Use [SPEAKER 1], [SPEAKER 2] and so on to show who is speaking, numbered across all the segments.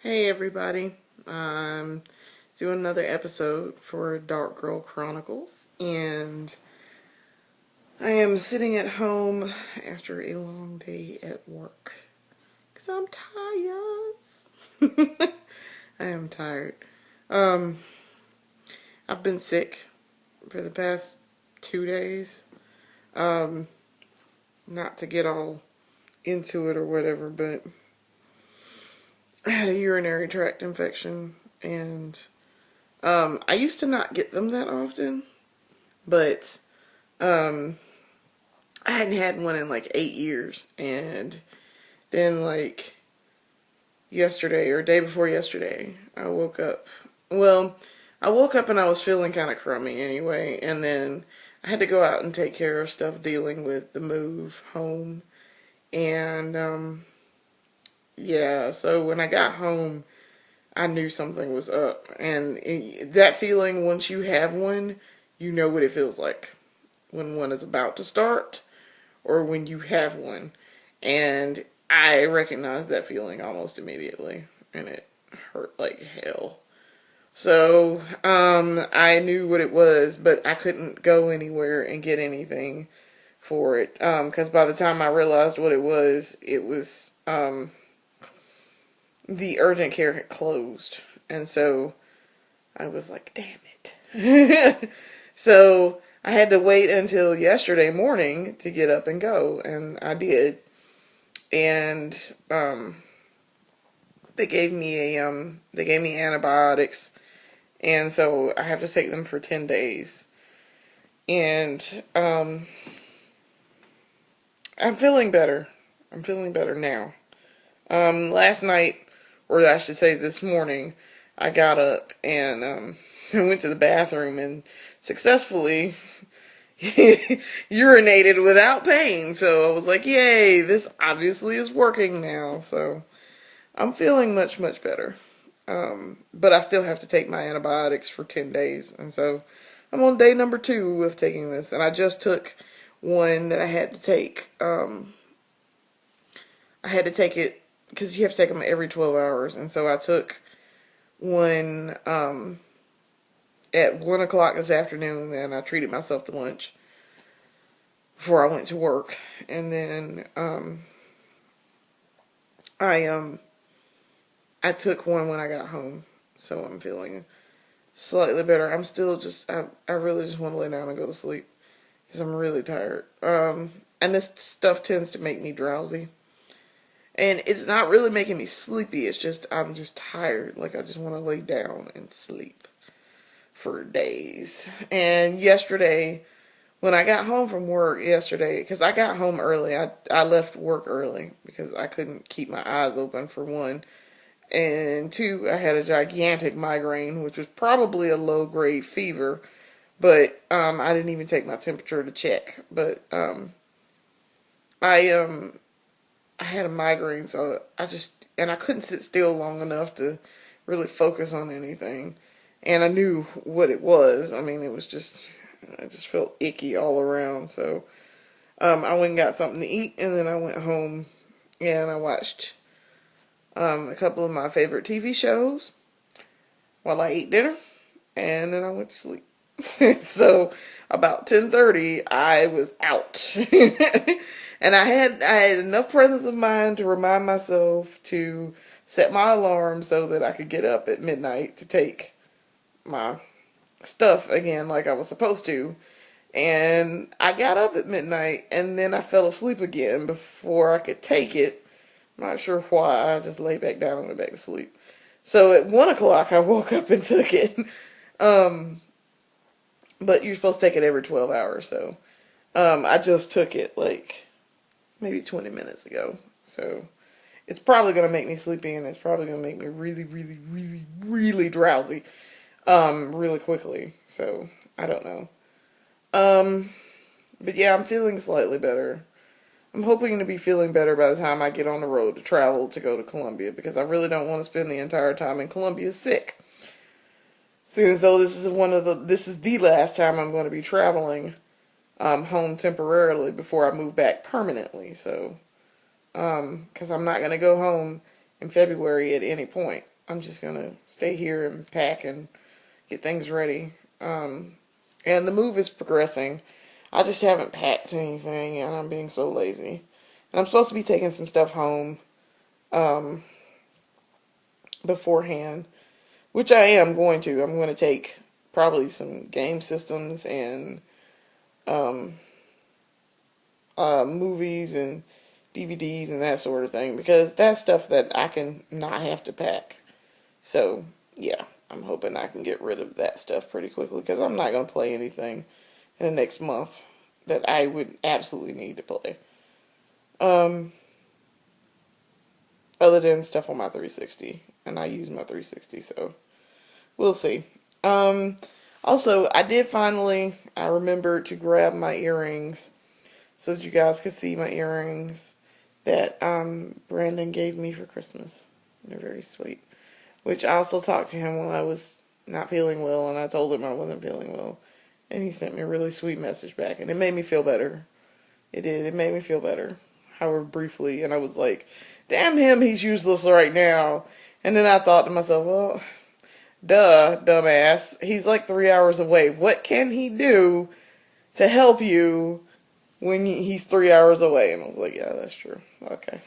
[SPEAKER 1] Hey everybody, I'm doing another episode for Dark Girl Chronicles, and I am sitting at home after a long day at work because I'm tired. I am tired. Um, I've been sick for the past 2 days. Um, Not to get all into it or whatever, but I had a urinary tract infection, and I used to not get them that often, but um, I hadn't had one in like 8 years, and then like yesterday or day before yesterday, I woke up. Well, I woke up and I was feeling kind of crummy anyway, and then I had to go out and take care of stuff dealing with the move home, and yeah. So when I got home, I knew something was up, and that feeling once you have one, you know what it feels like when one is about to start or when you have one. And I recognized that feeling almost immediately, and it hurt like hell. So, I knew what it was, but I couldn't go anywhere and get anything for it. Because by the time I realized what it was, the urgent care had closed. And so I was like, damn it. So I had to wait until yesterday morning to get up and go, and I did. And they gave me antibiotics, and so I have to take them for 10 days. And I'm feeling better. I'm feeling better now. Last night, or I should say this morning, I got up and I went to the bathroom and successfully urinated without pain. So I was like, yay, this obviously is working now. So I'm feeling much, much better. But I still have to take my antibiotics for 10 days. And so I'm on day number 2 of taking this. And I just took one that I had to take. I had to take it because you have to take them every 12 hours. And so I took one at 1 o'clock this afternoon, and I treated myself to lunch before I went to work. And then I I took one when I got home. So I'm feeling slightly better. I'm still just I really just want to lay down and go to sleep because I'm really tired. And this stuff tends to make me drowsy. And it's not really making me sleepy. It's just I'm just tired. Like I just want to lay down and sleep for days. And yesterday, when I got home from work yesterday, because I got home early, I left work early because I couldn't keep my eyes open for one. And two, I had a gigantic migraine, which was probably a low grade fever, but I didn't even take my temperature to check. But I I had a migraine, so I couldn't sit still long enough to really focus on anything. And I knew what it was. I mean, I just felt icky all around. So I went and got something to eat, and then I went home and I watched a couple of my favorite TV shows while I ate dinner, and then I went to sleep. So about 10:30, I was out. And I had enough presence of mind to remind myself to set my alarm so that I could get up at midnight to take my stuff again like I was supposed to. And I got up at midnight and then I fell asleep again before I could take it. I'm not sure why. I just lay back down and went back to sleep. So at 1 o'clock I woke up and took it. Um, but you're supposed to take it every 12 hours, so I just took it like maybe 20 minutes ago. So it's probably going to make me sleepy, and it's probably going to make me really, really, really, really drowsy really quickly. So I don't know. Um, but yeah, I'm feeling slightly better. I'm hoping to be feeling better by the time I get on the road to travel to go to Columbia, because I really don't want to spend the entire time in Columbia sick. Seeing as though this is the last time I'm going to be traveling home temporarily before I move back permanently. So, because I'm not going to go home in February at any point. I'm just gonna stay here and pack and get things ready. And the move is progressing. I just haven't packed anything, and I'm being so lazy. And I'm supposed to be taking some stuff home um, beforehand, which I am going to. I'm going to take probably some game systems and um, movies and DVDs and that sort of thing, because that's stuff that I can not have to pack. So, yeah, I'm hoping I can get rid of that stuff pretty quickly, because I'm not going to play anything in the next month that I would absolutely need to play. Um, Other than stuff on my 360, and I use my 360, so we'll see. Um, Also, I remembered to grab my earrings so that you guys could see my earrings that Brandon gave me for Christmas. They're very sweet. Which I also talked to him while I was not feeling well, and I told him I wasn't feeling well. And he sent me a really sweet message back, and it made me feel better. It did. It made me feel better. However, briefly, and I was like, damn him, he's useless right now. And then I thought to myself, well, duh, dumbass. He's like 3 hours away. What can he do to help you when he's 3 hours away? And I was like, yeah, that's true. Okay.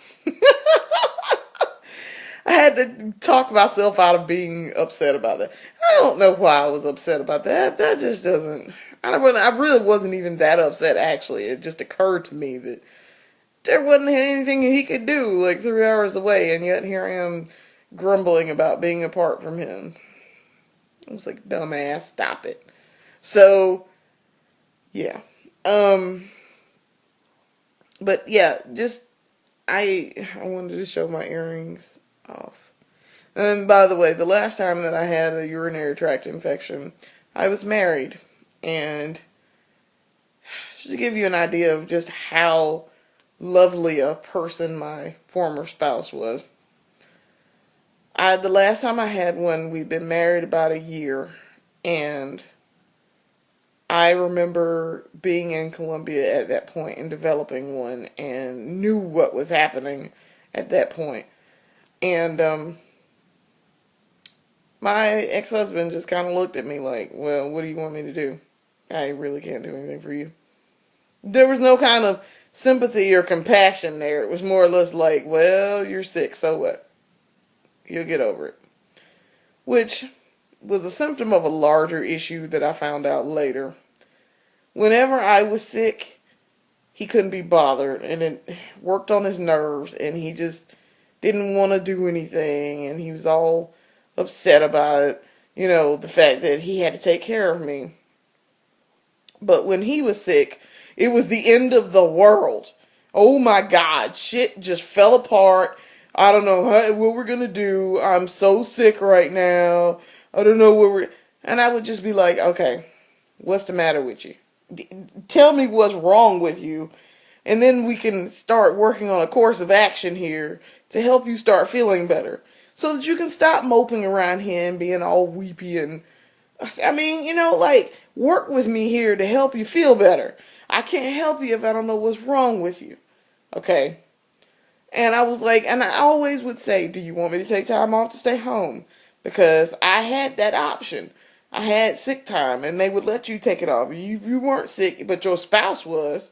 [SPEAKER 1] I had to talk myself out of being upset about that. I don't know why I was upset about that. That just doesn't. I really wasn't even that upset, actually. It just occurred to me that there wasn't anything he could do like 3 hours away, and yet here I am grumbling about being apart from him. I was like, dumbass, stop it. So, yeah. Um, but yeah, just, I wanted to show my earrings off. And by the way, the last time that I had a urinary tract infection, I was married. And just to give you an idea of just how lovely a person my former spouse was, the last time I had one, we'd been married about a year, and I remember being in Colombia at that point and developing one, and knew what was happening at that point. And my ex-husband just kind of looked at me like, well, what do you want me to do? I really can't do anything for you. There was no kind of sympathy or compassion there. It was more or less like, well, you're sick, so what? You'll get over it. Which was a symptom of a larger issue that I found out later. Whenever I was sick, he couldn't be bothered, and it worked on his nerves, and he just didn't want to do anything, and he was all upset about it. You know, the fact that he had to take care of me. But when he was sick, it was the end of the world. Oh my God, shit just fell apart. I don't know what we're gonna do. I'm so sick right now. I don't know what we're. And I would just be like, okay, what's the matter with you? Tell me what's wrong with you, and then we can start working on a course of action here to help you start feeling better, so that you can stop moping around here and being all weepy and, I mean, like, work with me here to help you feel better. I can't help you if I don't know what's wrong with you. Okay? And I was like, and I always would say, do you want me to take time off to stay home? Because I had that option. I had sick time, and they would let you take it off. You weren't sick, but your spouse was.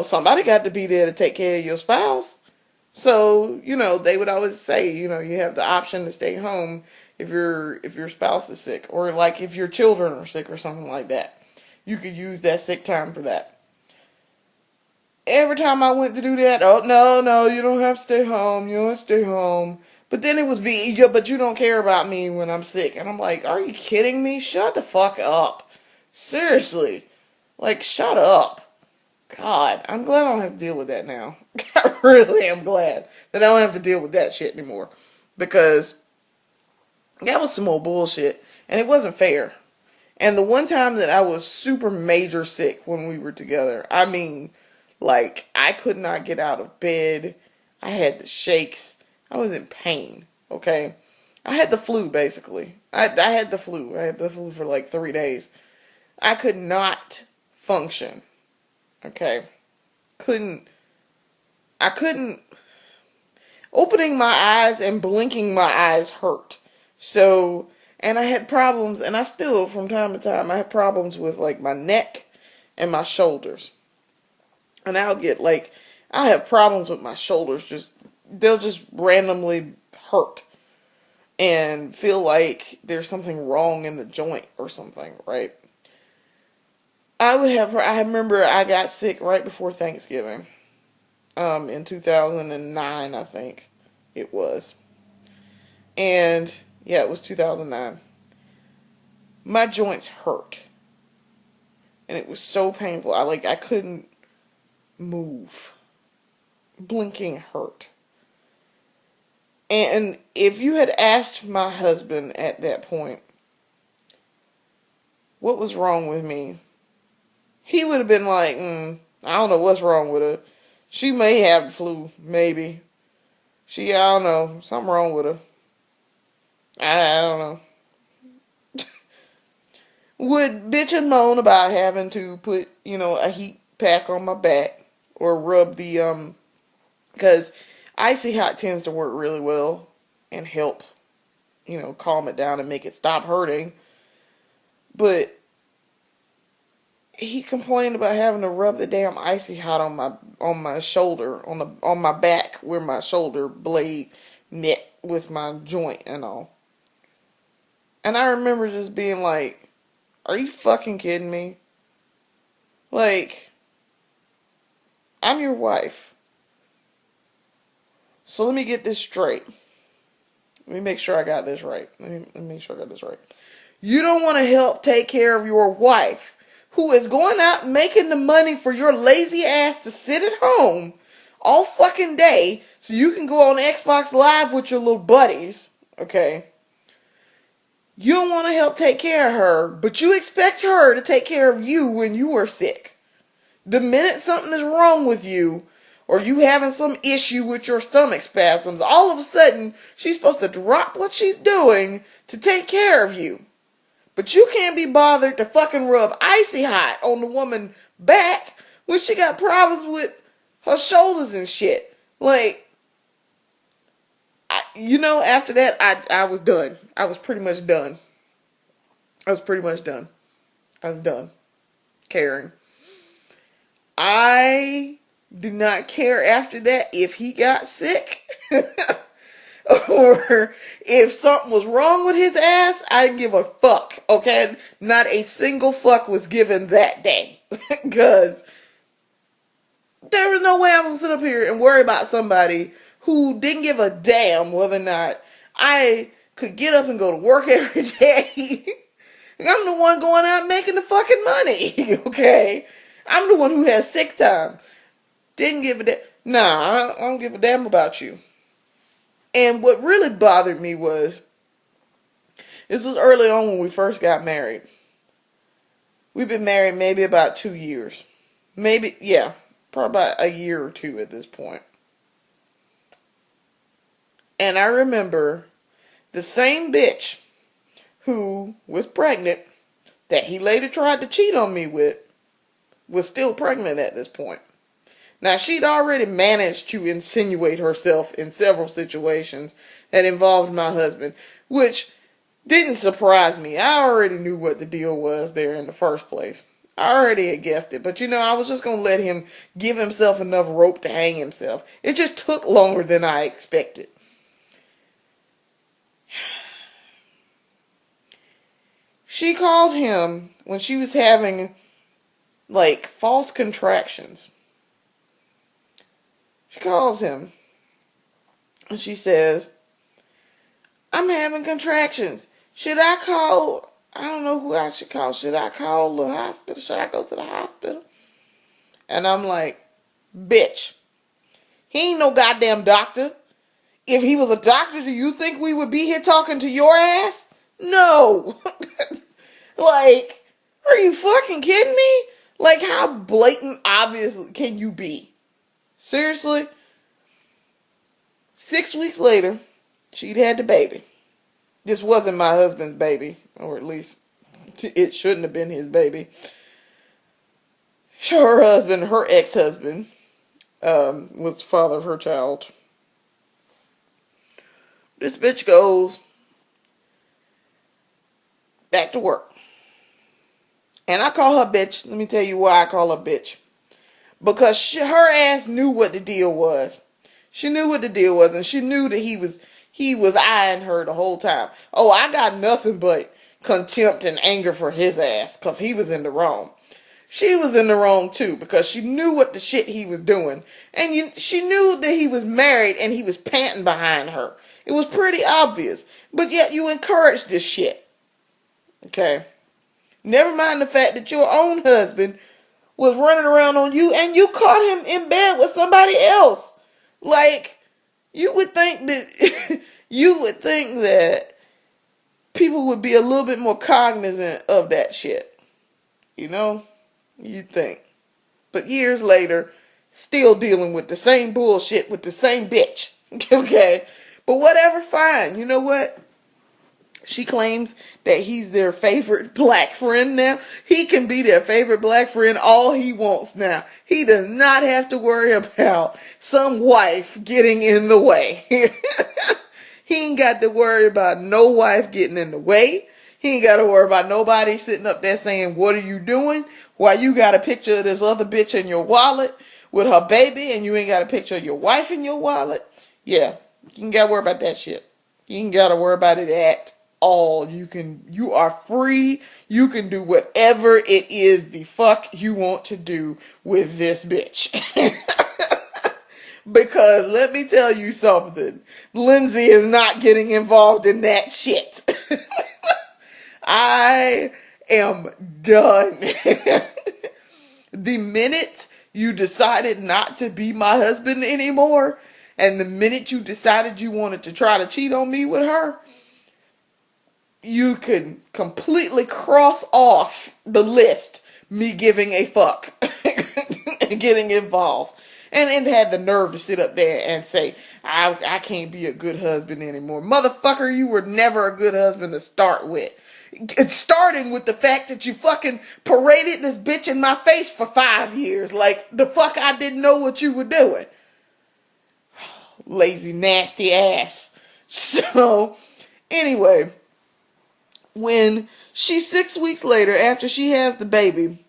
[SPEAKER 1] Somebody got to be there to take care of your spouse. So, they would always say, you have the option to stay home if your spouse is sick, or like if your children are sick or something like that. You could use that sick time for that. Every time I went to do that, oh no, no, you don't have to stay home. You don't have to stay home. But then it was but you don't care about me when I'm sick. And I'm like, are you kidding me? Shut the fuck up. Seriously. Like, shut up. God, I'm glad I don't have to deal with that now. I really am glad that I don't have to deal with that shit anymore. Because that was some old bullshit. And it wasn't fair. And the one time that I was super major sick when we were together, I mean, like, I could not get out of bed. I had the shakes. I was in pain, okay? I had the flu, basically. I had the flu. I had the flu for like 3 days. I could not function, okay? Couldn't, I couldn't, Opening my eyes and blinking my eyes hurt. So, and I had problems, and I still, from time to time, I have problems with like my neck and my shoulders. And I have problems with my shoulders. They'll just randomly hurt and feel like there's something wrong in the joint or something, right? I remember I got sick right before Thanksgiving, in 2009, I think it was. And yeah, it was 2009. My joints hurt. And it was so painful. I couldn't move. Blinking hurt. And if you had asked my husband at that point what was wrong with me, he would have been like, I don't know what's wrong with her. She may have the flu, maybe. I don't know, something wrong with her. I don't know. Would bitch and moan about having to put, a heat pack on my back or rub because icy hot tends to work really well and help, calm it down and make it stop hurting. But he complained about having to rub the damn icy hot on my shoulder, on my back where my shoulder blade met with my joint and all. And I remember just being like, are you fucking kidding me? Like, I'm your wife. So let me get this straight. Let me make sure I got this right. Let me make sure I got this right. You don't want to help take care of your wife, who is going out making the money for your lazy ass to sit at home all fucking day so you can go on Xbox Live with your little buddies, okay? You don't want to help take care of her, but you expect her to take care of you when you are sick. The minute something is wrong with you, or you having some issue with your stomach spasms, all of a sudden, she's supposed to drop what she's doing to take care of you. But you can't be bothered to fucking rub icy hot on the woman's back when she got problems with her shoulders and shit. Like, after that, I was done. I was pretty much done. I was done caring. I did not care after that if he got sick or if something was wrong with his ass. I didn't give a fuck, okay? Not a single fuck was given that day because there was no way I was going to sit up here and worry about somebody who didn't give a damn whether or not I could get up and go to work every day. I'm the one going out making the fucking money, okay? I'm the one who has sick time. Didn't give a damn. Nah, I don't give a damn about you. And what really bothered me was, this was early on when we first got married. We've been married maybe about 2 years. Maybe, yeah, probably about a year or two at this point. And I remember the same bitch who was pregnant that he later tried to cheat on me with was still pregnant at this point. Now, she'd already managed to insinuate herself in several situations that involved my husband, which didn't surprise me. I already knew what the deal was there in the first place. I already had guessed it, but I was just going to let him give himself enough rope to hang himself. It just took longer than I expected. She called him when she was having, like, false contractions. She calls him and she says, I'm having contractions. Should I call? I don't know who I should call. Should I call the hospital? Should I go to the hospital? And I'm like, bitch, he ain't no goddamn doctor. If he was a doctor, do you think we would be here talking to your ass? No. Like, are you fucking kidding me? Like, how blatant obvious can you be? Seriously? 6 weeks later, she'd had the baby. This wasn't my husband's baby, or at least it shouldn't have been his baby. Her husband, her ex-husband, was the father of her child. This bitch goes back to work. And I call her bitch. Let me tell you why I call her bitch. Because her ass knew what the deal was. She knew what the deal was, and she knew that he was eyeing her the whole time. Oh, I got nothing but contempt and anger for his ass, because he was in the wrong. She was in the wrong too, because she knew what the shit he was doing. And she knew that he was married and he was panting behind her. It was pretty obvious. But yet you encouraged this shit. Okay? Never mind the fact that your own husband was running around on you and you caught him in bed with somebody else. Like, you would think that people would be a little bit more cognizant of that shit. You know? You'd think. But years later, still dealing with the same bullshit with the same bitch. Okay? But whatever, fine. You know what? She claims that he's their favorite black friend now. He can be their favorite black friend all he wants now. He does not have to worry about some wife getting in the way. He ain't got to worry about no wife getting in the way. He ain't got to worry about nobody sitting up there saying, what are you doing? While you got a picture of this other bitch in your wallet with her baby and you ain't got a picture of your wife in your wallet. Yeah, you ain't got to worry about that shit. You ain't got to worry about it at all. You are free. You can do whatever it is the fuck you want to do with this bitch. Because let me tell you something. Lindsay is not getting involved in that shit. I am done. The minute you decided not to be my husband anymore, and the minute you decided you wanted to try to cheat on me with her, you can completely cross off the list me giving a fuck and getting involved. And had the nerve to sit up there and say, I can't be a good husband anymore. Motherfucker, you were never a good husband to start with. It's starting with the fact that you fucking paraded this bitch in my face for 5 years. Like, the fuck I didn't know what you were doing. Lazy, nasty ass. So, anyway, when she's 6 weeks later, after she has the baby,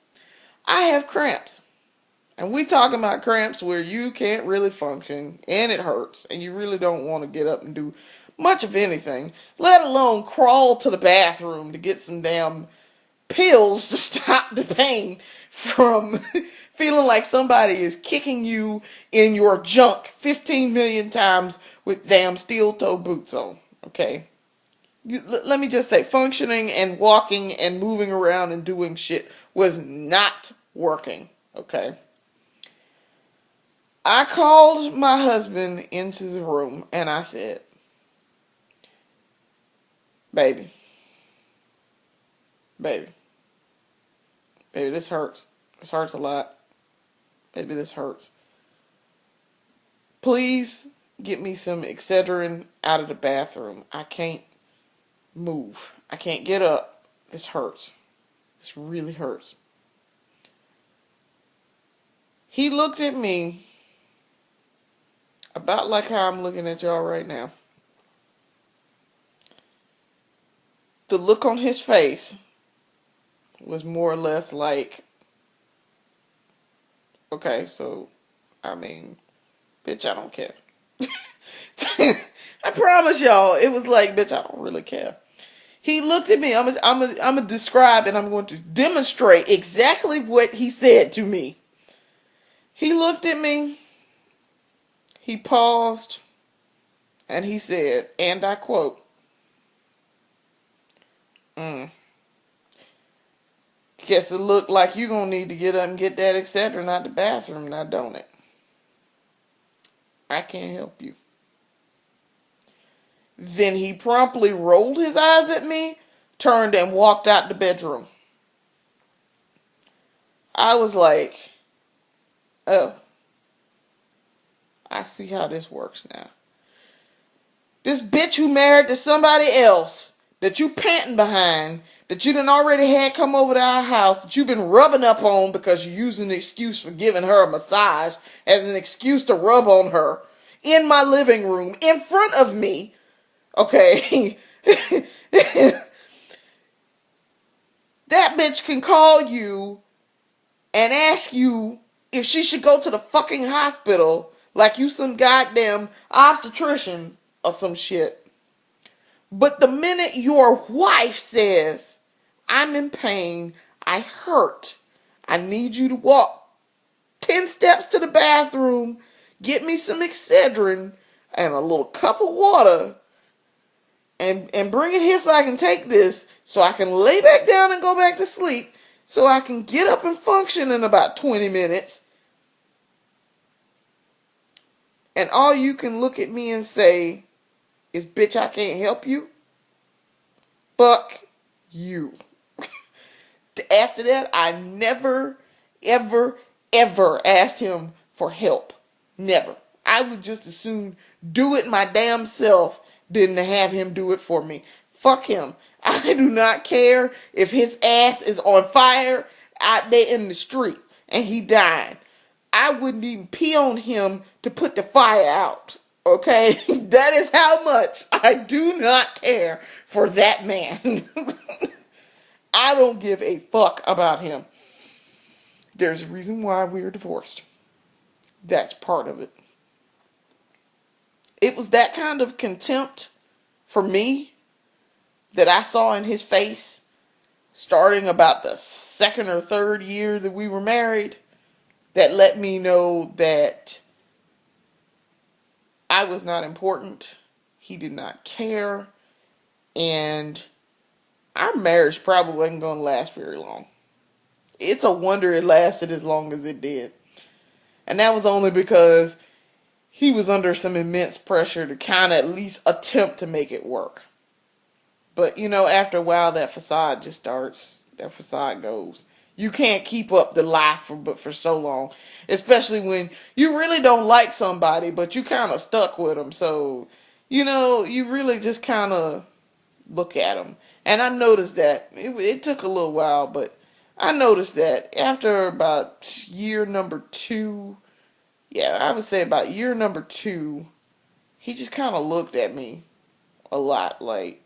[SPEAKER 1] I have cramps. And we talking about cramps where you can't really function and it hurts and you really don't want to get up and do much of anything, let alone crawl to the bathroom to get some damn pills to stop the pain from feeling like somebody is kicking you in your junk 15 million times with damn steel toe boots on. Okay? Let me just say, functioning and walking and moving around and doing shit was not working. Okay? I called my husband into the room and I said, baby, this hurts. This hurts a lot. Baby, this hurts. Please get me some Excedrin out of the bathroom. I can't move. I can't get up. This hurts. This really hurts. He looked at me about like how I'm looking at y'all right now. The look on his face was more or less like, okay, so, I mean, bitch, I don't care. I promise y'all, it was like, bitch, I don't really care. He looked at me. I'm gonna describe and I'm going to demonstrate exactly what he said to me. He looked at me. He paused. And he said, and I quote, guess it looked like you gonna need to get up and get that Excedrin out the bathroom now, don't it? I can't help you. Then he promptly rolled his eyes at me, turned and walked out the bedroom. I was like, oh, I see how this works now. This bitch who married to somebody else that you panting behind, that you done already had come over to our house, that you've been rubbing up on because you're using the excuse for giving her a massage as an excuse to rub on her in my living room in front of me, Okay? That bitch can call you and ask you if she should go to the fucking hospital like you some goddamn obstetrician or some shit. But the minute your wife says, I'm in pain, I hurt, I need you to walk 10 steps to the bathroom, get me some Excedrin and a little cup of water, and bring it here so I can take this, so I can lay back down and go back to sleep, so I can get up and function in about 20 minutes. And all you can look at me and say is, bitch, I can't help you. Fuck you. After that, I never, ever, ever asked him for help. Never. I would just as soon do it my damn self than to have him do it for me. Fuck him. I do not care if his ass is on fire out there in the street and he died. I wouldn't even pee on him to put the fire out. Okay? That is how much I do not care for that man. I don't give a fuck about him. There's a reason why we're divorced. That's part of it. It was that kind of contempt for me that I saw in his face starting about the second or third year that we were married that let me know that I was not important. He did not care. And our marriage probably wasn't going to last very long. It's a wonder it lasted as long as it did. And that was only because he was under some immense pressure to kind of at least attempt to make it work. But, after a while, that facade just starts. That facade goes. You can't keep up the lie for so long. Especially when you really don't like somebody, but you kind of stuck with them. So, you really just kind of look at them. And I noticed that. It took a little while, but I noticed that after about year number 2, yeah, I would say about year number 2, he just kind of looked at me a lot like,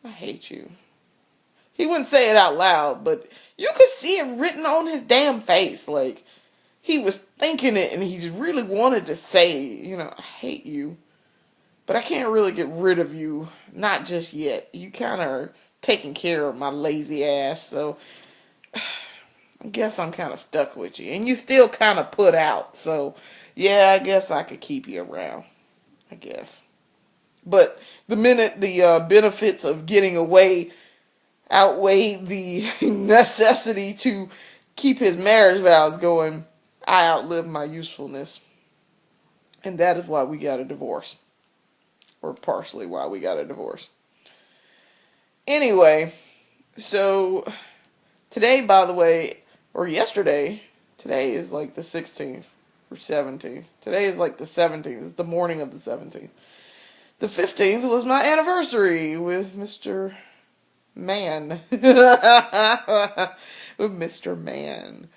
[SPEAKER 1] I hate you. He wouldn't say it out loud, but you could see it written on his damn face. Like, he was thinking it and he just really wanted to say, I hate you. But I can't really get rid of you. Not just yet. You kind of are taking care of my lazy ass, so I guess I'm kind of stuck with you. And you still kind of put out, so yeah, I guess I could keep you around. I guess. But the minute the benefits of getting away outweigh the necessity to keep his marriage vows going, I outlived my usefulness. And that is why we got a divorce. Or partially why we got a divorce. Anyway, so today, by the way, or yesterday, today is like the 16th or 17th. Today is like the 17th. It's the morning of the 17th. The 15th was my anniversary with Mr. Man. With Mr. Man.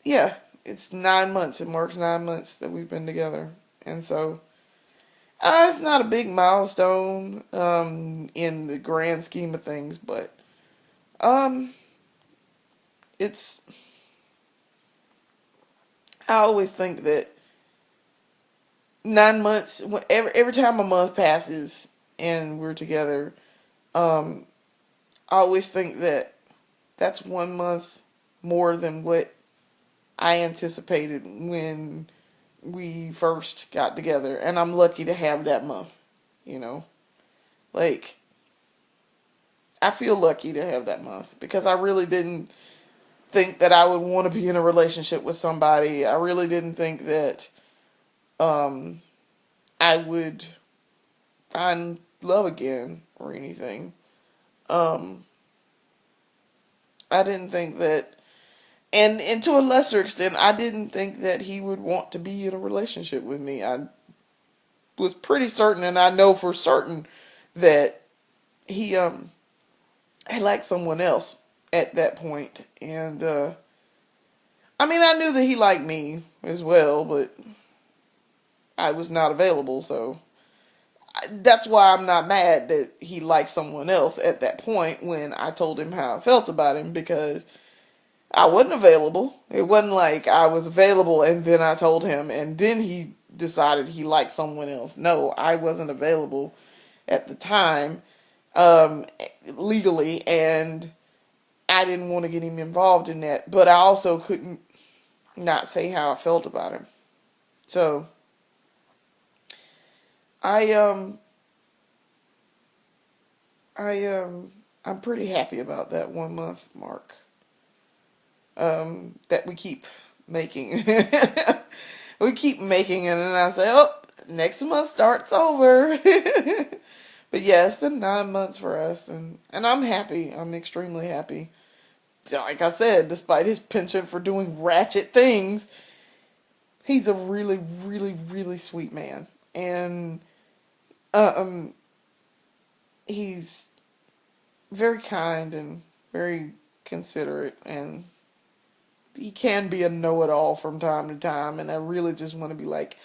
[SPEAKER 1] Yeah, it's 9 months. It marks 9 months that we've been together. And so, it's not a big milestone, in the grand scheme of things, but, it's, I always think that 9 months, every time a month passes and we're together, I always think that that's 1 month more than what I anticipated when we first got together. And I'm lucky to have that month, Like, I feel lucky to have that month because I really didn't think that I would want to be in a relationship with somebody. I really didn't think that I would find love again or anything. I didn't think that, and to a lesser extent, I didn't think that he would want to be in a relationship with me. I was pretty certain, and I know for certain, that he had liked someone else at that point. And I mean, I knew that he liked me as well, but I was not available, so that's why I'm not mad that he liked someone else at that point when I told him how I felt about him, because I wasn't available. It wasn't like I was available and then I told him and then he decided he liked someone else. No, I wasn't available at the time, um, legally, and I didn't want to get him involved in that. But I also couldn't not say how I felt about him. So I um I'm pretty happy about that 1 month mark. That we keep making. We keep making it, and then I say, oh, next month starts over. But yeah, it's been 9 months for us, and I'm happy. I'm extremely happy. So, like I said, despite his penchant for doing ratchet things, he's a really, really, really sweet man, and uh, um, he's very kind and very considerate, and he can be a know-it-all from time to time, and I really just want to be like,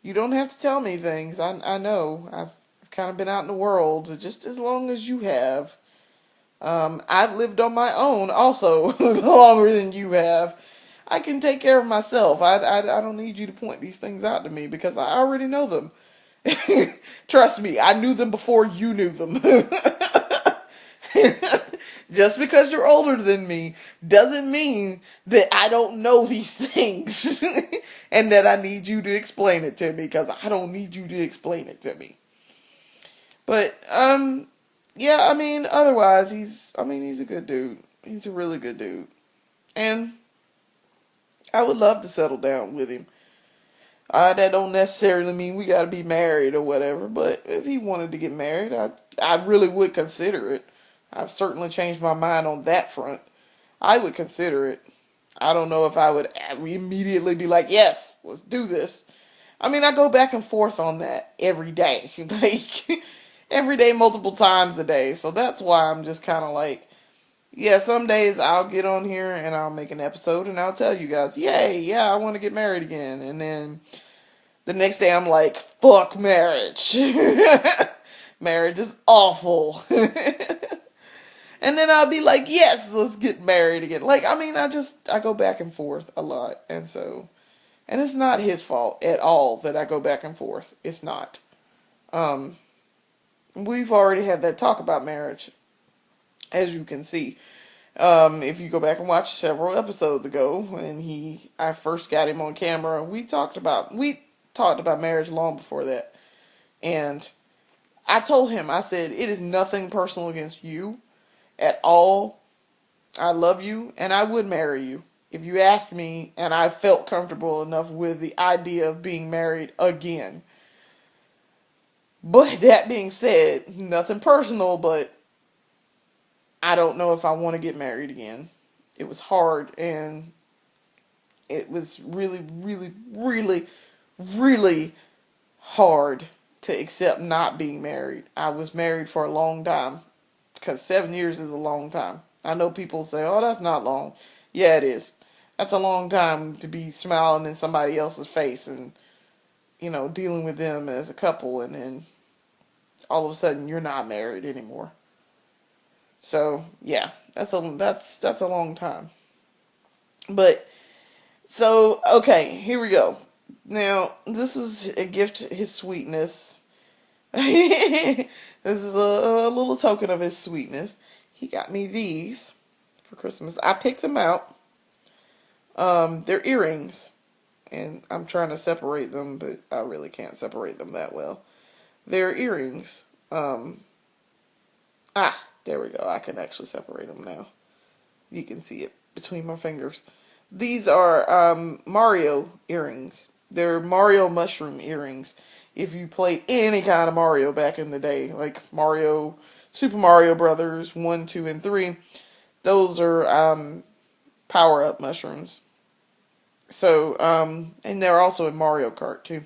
[SPEAKER 1] you don't have to tell me things. I know. I've kind of been out in the world just as long as you have. I've lived on my own also longer than you have. I can take care of myself. I don't need you to point these things out to me because I already know them. Trust me, I knew them before you knew them. Just because you're older than me doesn't mean that I don't know these things and that I need you to explain it to me, because I don't need you to explain it to me. But yeah, I mean otherwise he's a good dude. He's a really good dude. And I would love to settle down with him. That don't necessarily mean we got to be married or whatever, but if he wanted to get married, I really would consider it. I've certainly changed my mind on that front. I would consider it. I don't know if I would immediately be like, yes, let's do this. I mean, I go back and forth on that every day. Like, every day, multiple times a day. So that's why I'm just kind of like, yeah, some days I'll get on here and I'll make an episode and I'll tell you guys, yay, yeah, I want to get married again. And then the next day I'm like, fuck marriage. Marriage is awful. And then I'll be like, yes, let's get married again. Like, I mean, I go back and forth a lot. And it's not his fault at all that I go back and forth. It's not. Um, we've already had that talk about marriage, as you can see. If you go back and watch several episodes ago, when I first got him on camera, we talked about marriage long before that. And I told him, I said, it is nothing personal against you at all. I love you and I would marry you if you asked me and I felt comfortable enough with the idea of being married again. But that being said, nothing personal, but I don't know if I want to get married again. It was hard, and it was really, really, really, really hard to accept not being married. I was married for a long time, because 7 years is a long time. I know people say, oh, that's not long. Yeah, it is. That's a long time to be smiling in somebody else's face and, dealing with them as a couple, and then all of a sudden you're not married anymore. So, yeah, that's a long time. But so, okay, here we go. Now, this is a gift to his sweetness. This is a little token of his sweetness. He got me these for Christmas. I picked them out. They're earrings, and I'm trying to separate them, but I really can't separate them that well. They're earrings. There we go. I can actually separate them now. You can see it between my fingers. These are Mario earrings. They're Mario mushroom earrings. If you played any kind of Mario back in the day, like Mario, Super Mario Brothers 1, 2, and 3, those are power-up mushrooms. So, and they're also in Mario Kart too.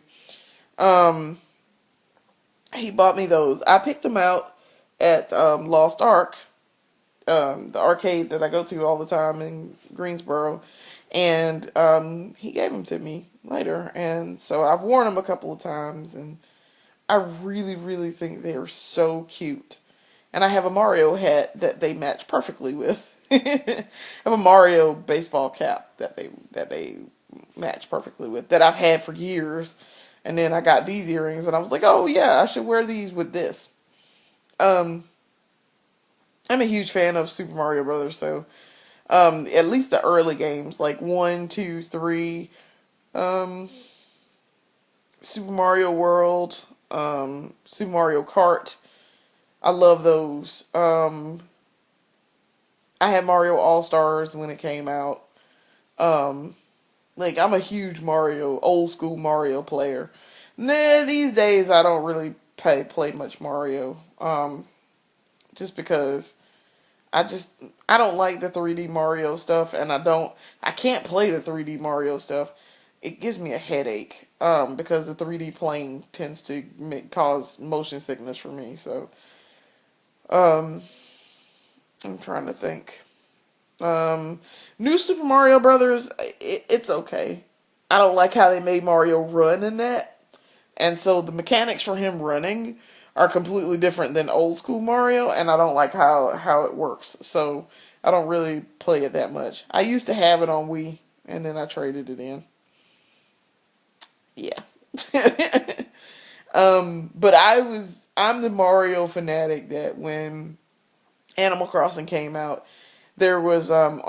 [SPEAKER 1] Um, he bought me those. I picked them out at Lost Ark, the arcade that I go to all the time in Greensboro, and he gave them to me later, and so I've worn them a couple of times, and I really, really think they are so cute. And I have a Mario hat that they match perfectly with. I have a Mario baseball cap that they match perfectly with that I've had for years. And then I got these earrings and I was like, "Oh yeah, I should wear these with this." Um I'm a huge fan of Super Mario Brothers, so at least the early games like 1, 2, 3, um Super Mario World, Super Mario Kart. I love those. I had Mario All Stars when it came out. Um, like I'm a huge Mario, old school Mario player. Nah, these days I don't really play much Mario. Just because I don't like the 3D Mario stuff, and I can't play the 3D Mario stuff. It gives me a headache. Because the 3D playing tends to cause motion sickness for me. So, um, I'm trying to think. Um, New Super Mario Brothers, it's okay. I don't like how they made Mario run in that, and so the mechanics for him running are completely different than old school Mario, and I don't like how it works. So I don't really play it that much. I used to have it on Wii, and then I traded it in. Yeah. But I'm the Mario fanatic that when Animal Crossing came out, there was and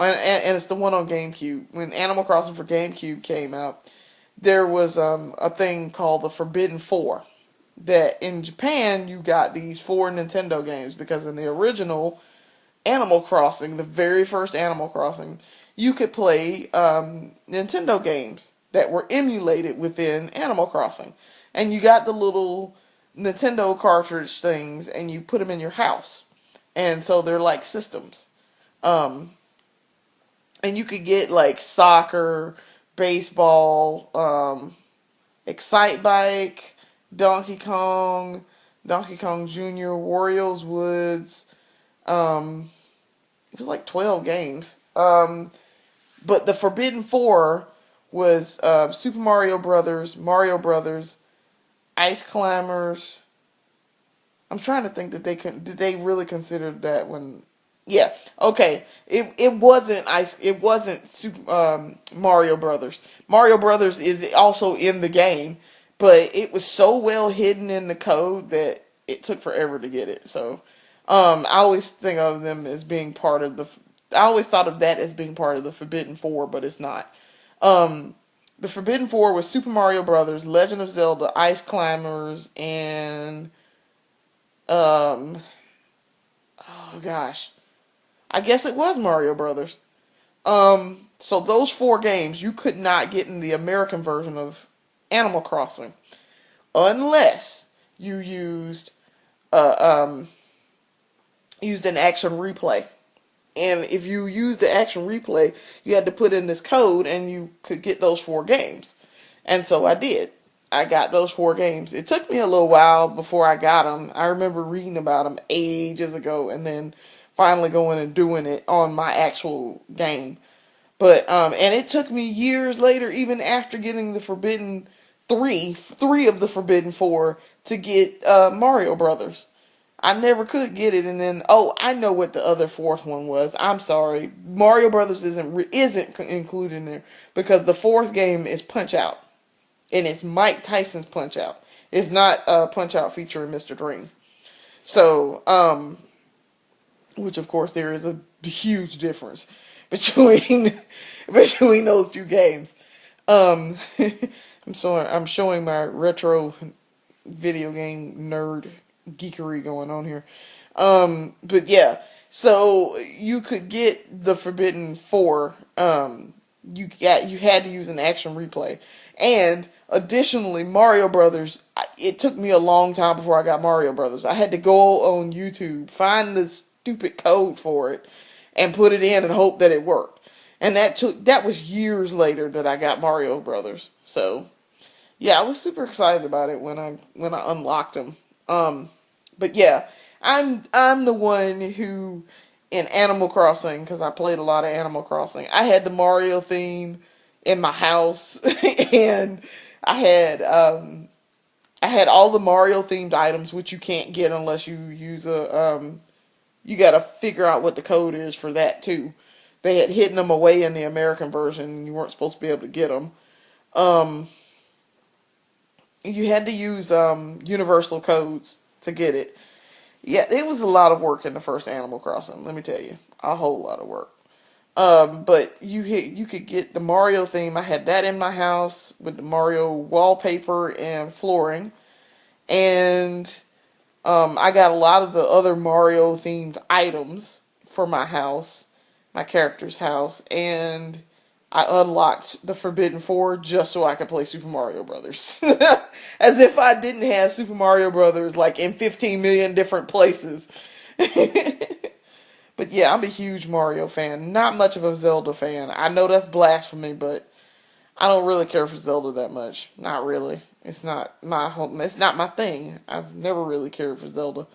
[SPEAKER 1] it's the one on GameCube. When Animal Crossing for GameCube came out, there was a thing called the Forbidden Four. That in Japan you got these four Nintendo games because in the original Animal Crossing, the very first Animal Crossing, you could play Nintendo games that were emulated within Animal Crossing, and you got the little Nintendo cartridge things, and you put them in your house, and so they're like systems. Um, and you could get like soccer, baseball, Excite Bike, Donkey Kong, Donkey Kong Jr., Wario's Woods. Um, it was like 12 games. But the Forbidden Four was Super Mario Brothers, Ice Climbers. I'm trying to think that did they really consider that when yeah, okay. It wasn't ice it wasn't Super Mario Brothers. Mario Brothers is also in the game, but it was so well hidden in the code that it took forever to get it. So I always think of them as being part of the I always thought of that as being part of the Forbidden Four, but it's not. Um the Forbidden Four was Super Mario Brothers, Legend of Zelda, Ice Climbers, and um oh gosh. I guess it was Mario Brothers. So those four games you could not get in the American version of Animal Crossing unless you uh, um, used an action replay. And if you used the action replay, you had to put in this code, and you could get those four games. And so I did. I got those four games. It took me a little while before I got them. I remember reading about them ages ago, and then finally going and doing it on my actual game. But and it took me years later, even after getting the Forbidden three of the Forbidden Four, to get Mario Brothers. I never could get it, and then I know what the other fourth one was. I'm sorry, Mario Brothers isn't included in there because the fourth game is Punch Out, and it's Mike Tyson's Punch Out. It's not Punch Out featuring Mr. Dream. So which of course there is a huge difference between between those two games. Um, I'm showing my retro video game nerd geekery going on here. But yeah, so you could get the Forbidden Four. You had to use an action replay, and additionally, Mario Brothers. It took me a long time before I got Mario Brothers. I had to go on YouTube, find the stupid code for it, and put it in and hope that it worked. And that was years later that I got Mario Brothers. So yeah, I was super excited about it when I unlocked them. But yeah, I'm the one who in Animal Crossing because I played a lot of Animal Crossing. I had the Mario theme in my house, and I had I had all the Mario themed items, which you can't get unless you use a you got to figure out what the code is for that too. They had hidden them away in the American version. You weren't supposed to be able to get them. Um, you had to use universal codes to get it. Yeah, it was a lot of work in the first Animal Crossing. Let me tell you, a whole lot of work. But you could get the Mario theme. I had that in my house with the Mario wallpaper and flooring, and I got a lot of the other Mario themed items for my house, my character's house, and I unlocked the Forbidden Four just so I could play Super Mario Brothers. As if I didn't have Super Mario Brothers like in 15 million different places. But yeah, I'm a huge Mario fan. Not much of a Zelda fan. I know that's blasphemy, but I don't really care for Zelda that much. Not really. It's not my thing. I've never really cared for Zelda.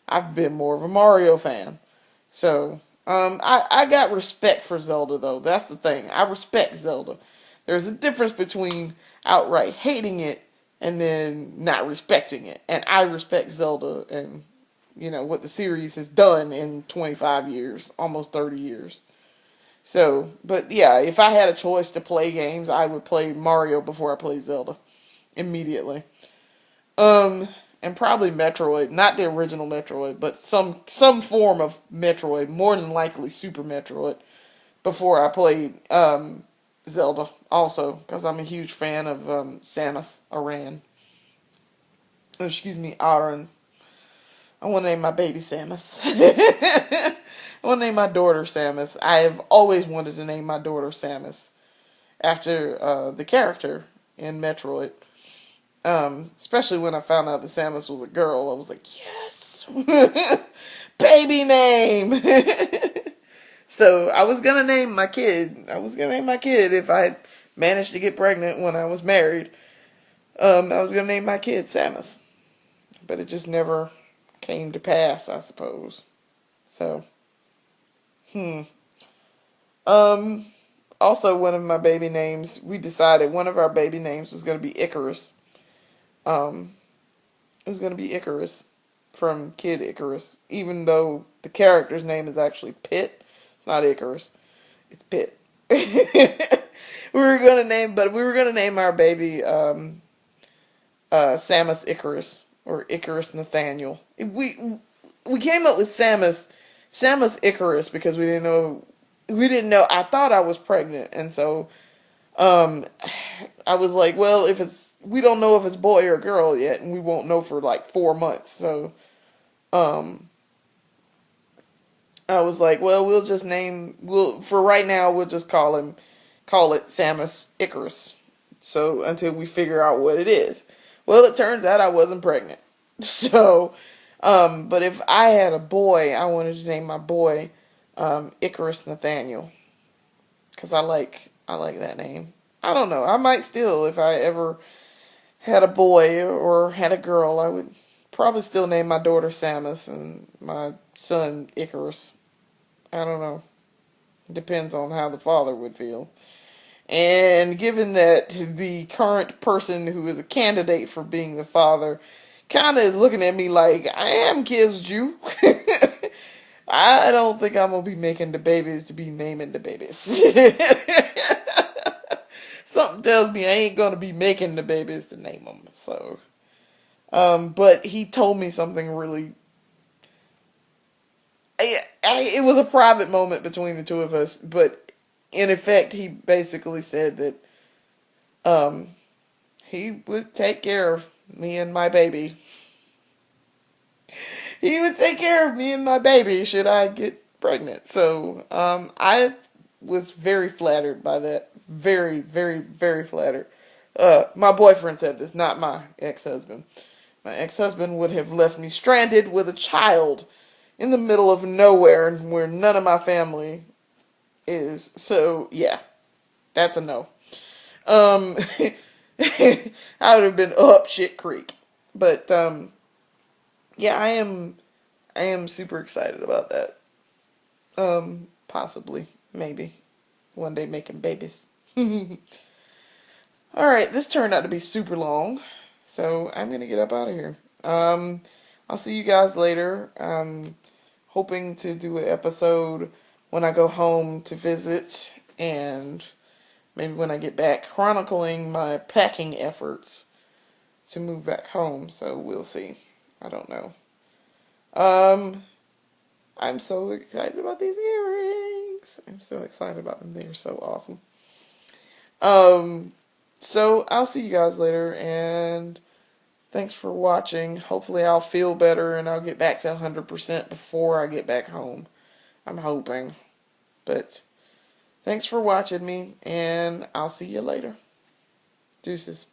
[SPEAKER 1] I've been more of a Mario fan. So, I got respect for Zelda though. That's the thing. I respect Zelda. There's a difference between outright hating it and then not respecting it. And I respect Zelda and what the series has done in 25 years, almost 30 years. So, but yeah, if I had a choice to play games, I would play Mario before I play Zelda immediately. Um, and probably Metroid, not the original Metroid, but some form of Metroid, more than likely Super Metroid, before I played Zelda. Also, because I'm a huge fan of Samus Aran. Oh, excuse me, Aran. I want to name my baby Samus. I want to name my daughter Samus. I have always wanted to name my daughter Samus after the character in Metroid. Especially when I found out that Samus was a girl, I was like, yes, baby name. So I was gonna name my kid. I was gonna name my kid if I had managed to get pregnant when I was married. I was gonna name my kid Samus, but it just never came to pass, I suppose. So, hmm. Um. Also, one of my baby names, we decided one of our baby names was gonna be Icarus. Um, It was going to be Icarus from Kid Icarus, even though the character's name is actually Pit. It's not Icarus. It's Pit. We were gonna name our baby Samus Icarus or Icarus Nathaniel. We came up with Samus Icarus because we didn't know. I thought I was pregnant, and so um, I was like, well, if we don't know if it's boy or girl yet, and we won't know for like 4 months. So, um, I was like, well, for right now, we'll just call it Samus Icarus. So until we figure out what it is. Well, it turns out I wasn't pregnant. So, but if I had a boy, I wanted to name my boy, Icarus Nathaniel. Cause I like that name. I don't know. I might still, if I ever had a boy or had a girl, I would probably still name my daughter Samus and my son Icarus. I don't know. Depends on how the father would feel. And given that the current person who is a candidate for being the father kind of is looking at me like, I am Kiz Jew. I don't think I'm going to be making the babies to be naming the babies. Something tells me I ain't going to be making the babies to name them. So, but he told me something really. It was a private moment between the two of us, but in effect, he basically said that um, he would take care of me and my baby. He would take care of me and my baby should I get pregnant. So I was very flattered by that. Very, very, very flattered. My boyfriend said this, not my ex-husband. My ex-husband would have left me stranded with a child in the middle of nowhere where none of my family is. So, yeah, that's a no. Um, I would have been up shit creek. But, yeah, I am super excited about that. Possibly, maybe, one day making babies. Alright, this turned out to be super long. So I'm going to get up out of here. I'll see you guys later. I'm hoping to do an episode when I go home to visit, and maybe when I get back, chronicling my packing efforts to move back home. So we'll see. I don't know. I'm so excited about these earrings. I'm so excited about them. They're so awesome. So I'll see you guys later, and thanks for watching. Hopefully I'll feel better and I'll get back to 100% before I get back home. I'm hoping. But thanks for watching me, and I'll see you later. Deuces.